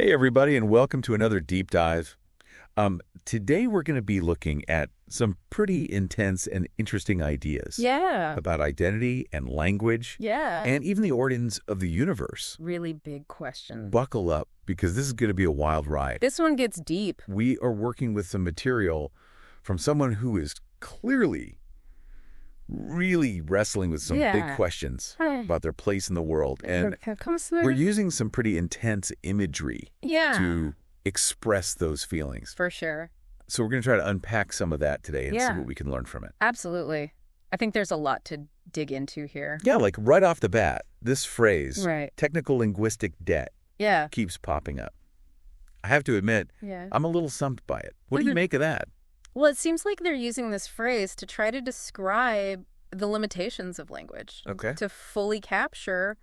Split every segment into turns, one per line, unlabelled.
Hey, everybody, and welcome to another deep dive. Today, we're going to be looking at some pretty intense and interesting ideas
Yeah.
about identity and language
Yeah.
and even the origins of the universe.
Really big question.
Buckle up, because this is going to be a wild ride.
This one gets deep.
We are working with some material from someone who is clearly really wrestling with some big questions about their place in the world. And we're using some pretty intense imagery to express those feelings.
For sure.
So we're going to try to unpack some of that today and see what we can learn from it.
Absolutely. I think there's a lot to dig into here.
Yeah, like right off the bat, this phrase, technical linguistic debt, keeps popping up. I have to admit, I'm a little stumped by it. What do you make of that?
Well, it seems like they're using this phrase to try to describe the limitations of language. To fully capture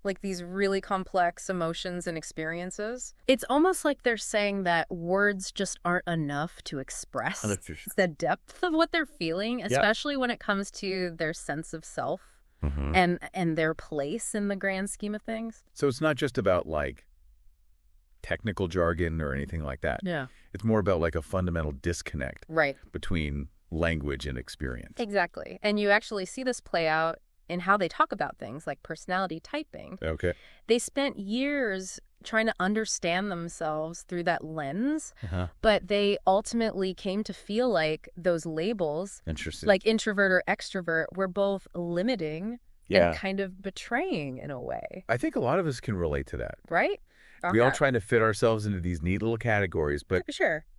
like these really complex emotions and experiences. It's almost like they're saying that words just aren't enough to express the depth of what they're feeling, especially when it comes to their sense of self and their place in the grand scheme of things.
So it's not just about like technical jargon or anything like that.
Yeah.
It's more about like a fundamental disconnect between language and experience.
Exactly. And you actually see this play out in how they talk about things like personality typing. They spent years trying to understand themselves through that lens, but they ultimately came to feel like those labels, like introvert or extrovert, were both limiting and kind of betraying in a way.
I think a lot of us can relate to that.
Right?
We all trying to fit ourselves into these neat little categories, but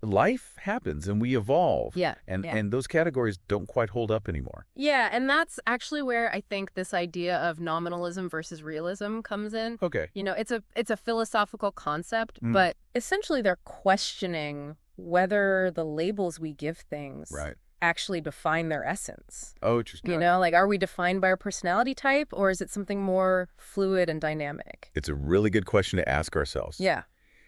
life happens and we evolve. And those categories don't quite hold up anymore.
Yeah, and that's actually where I think this idea of nominalism versus realism comes in. You know, it's a philosophical concept, but essentially they're questioning whether the labels we give things actually define their essence.
Oh, interesting.
You know, like, are we defined by our personality type, or is it something more fluid and dynamic?
It's a really good question to ask ourselves.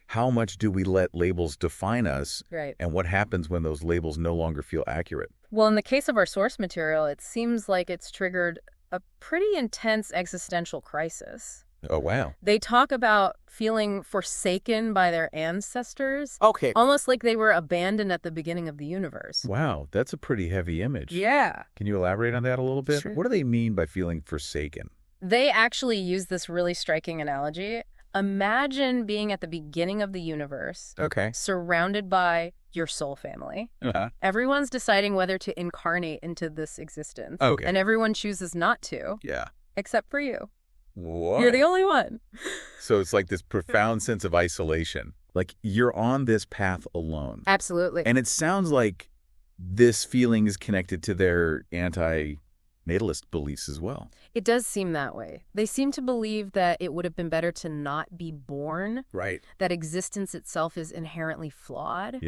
How much do we let labels define us? And what happens when those labels no longer feel accurate?
Well, in the case of our source material, it seems like it's triggered a pretty intense existential crisis.
Oh, wow.
They talk about feeling forsaken by their ancestors. Almost like they were abandoned at the beginning of the universe.
Wow, that's a pretty heavy image. Can you elaborate on that a little bit? What do they mean by feeling forsaken?
They actually use this really striking analogy. Imagine being at the beginning of the universe, surrounded by your soul family. Everyone's deciding whether to incarnate into this existence. And everyone chooses not to. Except for you.
What?
You're the only one.
So it's like this profound sense of isolation. Like you're on this path alone.
Absolutely.
And it sounds like this feeling is connected to their anti-natalist beliefs as well.
It does seem that way. They seem to believe that it would have been better to not be born. That existence itself is inherently flawed.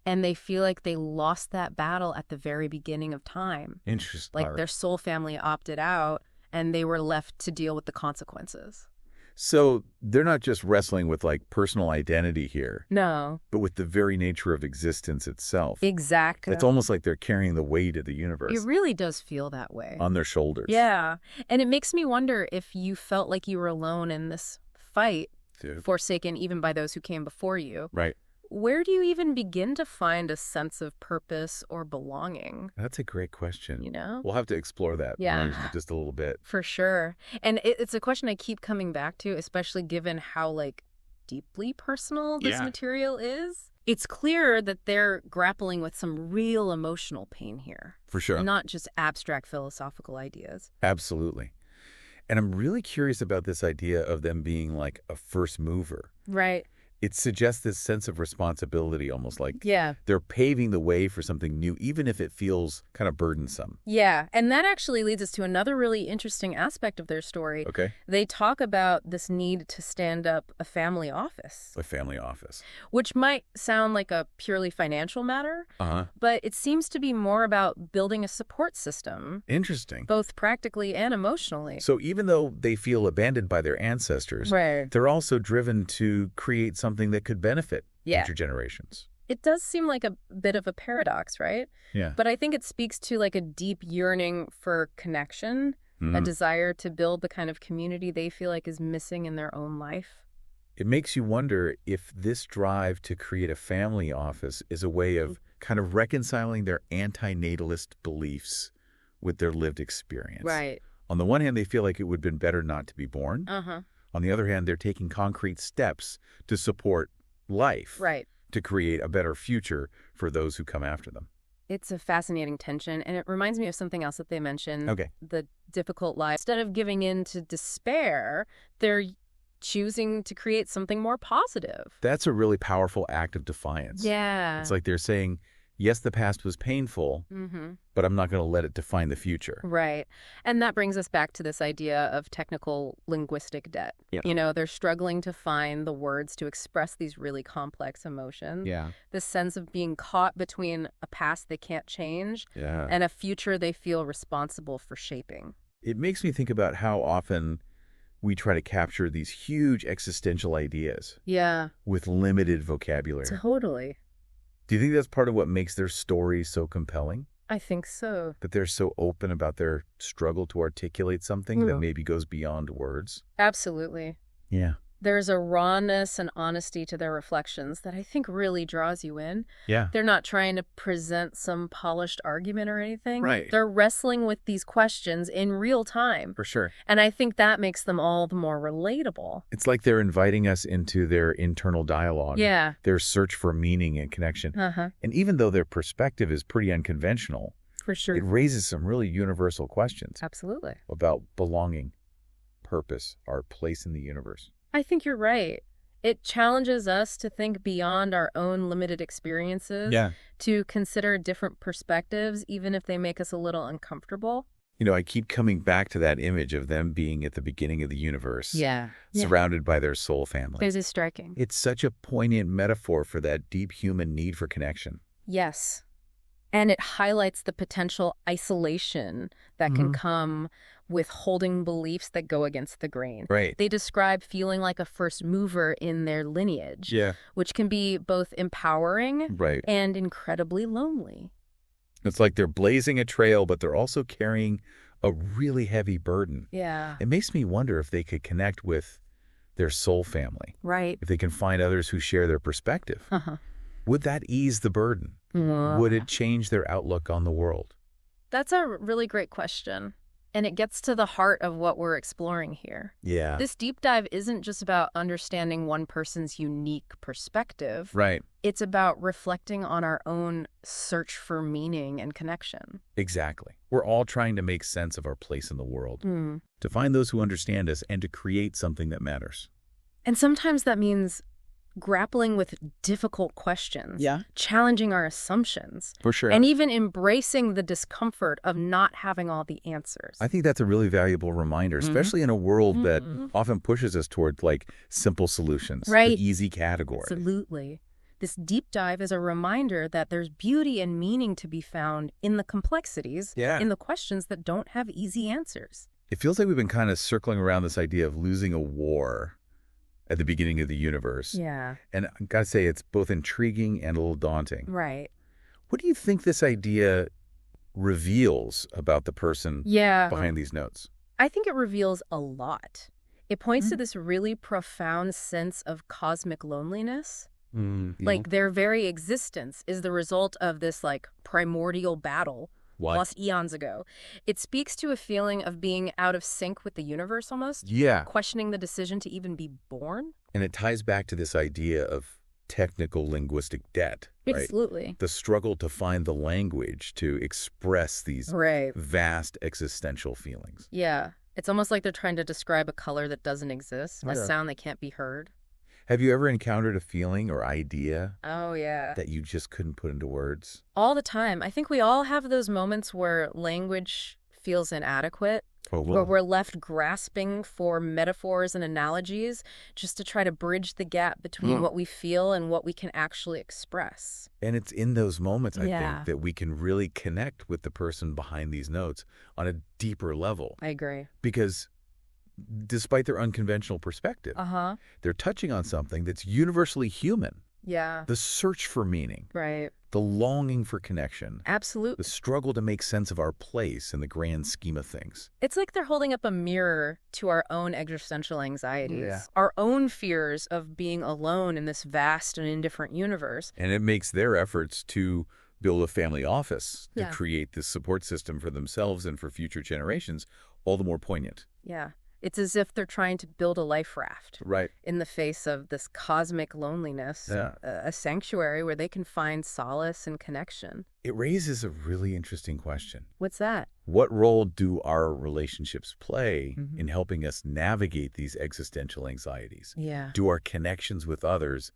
And they feel like they lost that battle at the very beginning of time.
Interesting.
Like their soul family opted out, and they were left to deal with the consequences.
So they're not just wrestling with like personal identity here.
No.
But with the very nature of existence itself.
Exactly.
It's almost like they're carrying the weight of the universe.
It really does feel that way.
On their shoulders.
Yeah. And it makes me wonder if you felt like you were alone in this fight, forsaken even by those who came before you. Where do you even begin to find a sense of purpose or belonging?
That's a great question.
You know?
We'll have to explore that just a little bit.
For sure. And it's a question I keep coming back to, especially given how, like, deeply personal this material is. It's clear that they're grappling with some real emotional pain here.
For sure.
Not just abstract philosophical ideas.
Absolutely. And I'm really curious about this idea of them being like a first mover. It suggests this sense of responsibility, almost like they're paving the way for something new, even if it feels kind of burdensome.
And that actually leads us to another really interesting aspect of their story. They talk about this need to stand up a family office.
A family office.
Which might sound like a purely financial matter, but it seems to be more about building a support system.
Interesting.
Both practically and emotionally.
So even though they feel abandoned by their ancestors, they're also driven to create something that could benefit future generations.
It does seem like a bit of a paradox, right? But I think it speaks to like a deep yearning for connection, a desire to build the kind of community they feel like is missing in their own life.
It makes you wonder if this drive to create a family office is a way of kind of reconciling their antinatalist beliefs with their lived experience.
Right.
On the one hand, they feel like it would have been better not to be born. On the other hand, they're taking concrete steps to support life.
Right.
To create a better future for those who come after them.
It's a fascinating tension, and it reminds me of something else that they mentioned.
Okay.
The difficult life. Instead of giving in to despair, they're choosing to create something more positive.
That's a really powerful act of defiance.
Yeah.
It's like they're saying, yes, the past was painful, but I'm not going to let it define the future.
Right. And that brings us back to this idea of technical linguistic debt.
Yeah.
You know, they're struggling to find the words to express these really complex emotions.
Yeah.
This sense of being caught between a past they can't change and a future they feel responsible for shaping.
It makes me think about how often we try to capture these huge existential ideas with limited vocabulary.
Totally.
Do you think that's part of what makes their stories so compelling?
I think so.
That they're so open about their struggle to articulate something that maybe goes beyond words?
Absolutely.
Yeah.
There's a rawness and honesty to their reflections that I think really draws you in.
Yeah.
They're not trying to present some polished argument or anything.
Right.
They're wrestling with these questions in real time.
For sure.
And I think that makes them all the more relatable.
It's like they're inviting us into their internal dialogue.
Yeah.
Their search for meaning and connection. And even though their perspective is pretty unconventional,
for sure,
it raises some really universal questions.
Absolutely.
About belonging, purpose, our place in the universe.
I think you're right. It challenges us to think beyond our own limited experiences, to consider different perspectives, even if they make us a little uncomfortable.
You know, I keep coming back to that image of them being at the beginning of the universe, surrounded by their soul family.
It is striking.
It's such a poignant metaphor for that deep human need for connection.
Yes. And it highlights the potential isolation that can come with holding beliefs that go against the grain.
Right.
They describe feeling like a first mover in their lineage, which can be both empowering and incredibly lonely.
It's like they're blazing a trail, but they're also carrying a really heavy burden.
Yeah.
It makes me wonder if they could connect with their soul family.
Right.
If they can find others who share their perspective. Would that ease the burden? Would it change their outlook on the world?
That's a really great question. And it gets to the heart of what we're exploring here.
Yeah.
This deep dive isn't just about understanding one person's unique perspective.
Right.
It's about reflecting on our own search for meaning and connection.
Exactly. We're all trying to make sense of our place in the world, to find those who understand us and to create something that matters.
And sometimes that means grappling with difficult questions, challenging our assumptions,
for sure,
and even embracing the discomfort of not having all the answers.
I think that's a really valuable reminder, especially in a world that often pushes us towards like simple solutions, easy categories.
Absolutely. This deep dive is a reminder that there's beauty and meaning to be found in the complexities, in the questions that don't have easy answers.
It feels like we've been kind of circling around this idea of losing a war at the beginning of the universe.
Yeah.
And I gotta say, it's both intriguing and a little daunting.
Right.
What do you think this idea reveals about the person behind these notes?
I think it reveals a lot. It points to this really profound sense of cosmic loneliness. Like their very existence is the result of this like primordial battle lost eons ago. It speaks to a feeling of being out of sync with the universe almost.
Yeah.
Questioning the decision to even be born.
And it ties back to this idea of technical linguistic debt. Right?
Absolutely.
The struggle to find the language to express these vast existential feelings.
Yeah. It's almost like they're trying to describe a color that doesn't exist, a sound that can't be heard.
Have you ever encountered a feeling or idea
that
you just couldn't put into words?
All the time. I think we all have those moments where language feels inadequate, where we're left grasping for metaphors and analogies just to try to bridge the gap between what we feel and what we can actually express.
And it's in those moments, I think, that we can really connect with the person behind these notes on a deeper level.
I agree.
Because despite their unconventional perspective, they're touching on something that's universally human.
Yeah.
The search for meaning.
Right.
the longing for connection.
Absolutely.
The struggle to make sense of our place in the grand scheme of things.
It's like they're holding up a mirror to our own existential anxieties, our own fears of being alone in this vast and indifferent universe.
And it makes their efforts to build a family office, to create this support system for themselves and for future generations, all the more poignant.
Yeah. It's as if they're trying to build a life raft in the face of this cosmic loneliness, a sanctuary where they can find solace and connection.
It raises a really interesting question.
What's that?
What role do our relationships play in helping us navigate these existential anxieties?
Yeah.
Do our connections with others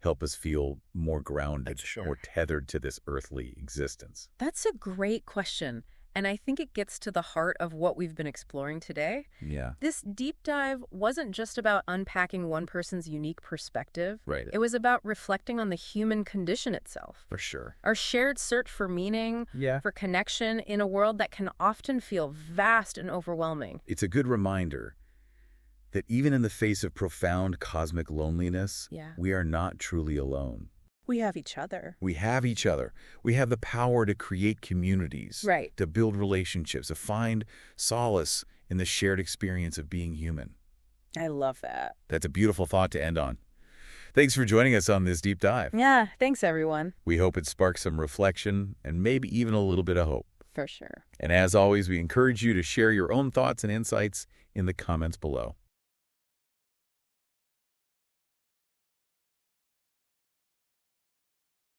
help us feel more grounded, more tethered to this earthly existence?
That's a great question. And I think it gets to the heart of what we've been exploring today.
Yeah.
This deep dive wasn't just about unpacking one person's unique perspective.
Right.
It was about reflecting on the human condition itself.
For sure.
Our shared search for meaning, for connection in a world that can often feel vast and overwhelming.
It's a good reminder that even in the face of profound cosmic loneliness, we are not truly alone.
We have each other.
We have each other. We have the power to create communities, to build relationships, to find solace in the shared experience of being human.
I love that.
That's a beautiful thought to end on. Thanks for joining us on this deep dive.
Yeah, thanks everyone.
We hope it sparks some reflection and maybe even a little bit of hope.
For sure.
And as always, we encourage you to share your own thoughts and insights in the comments below.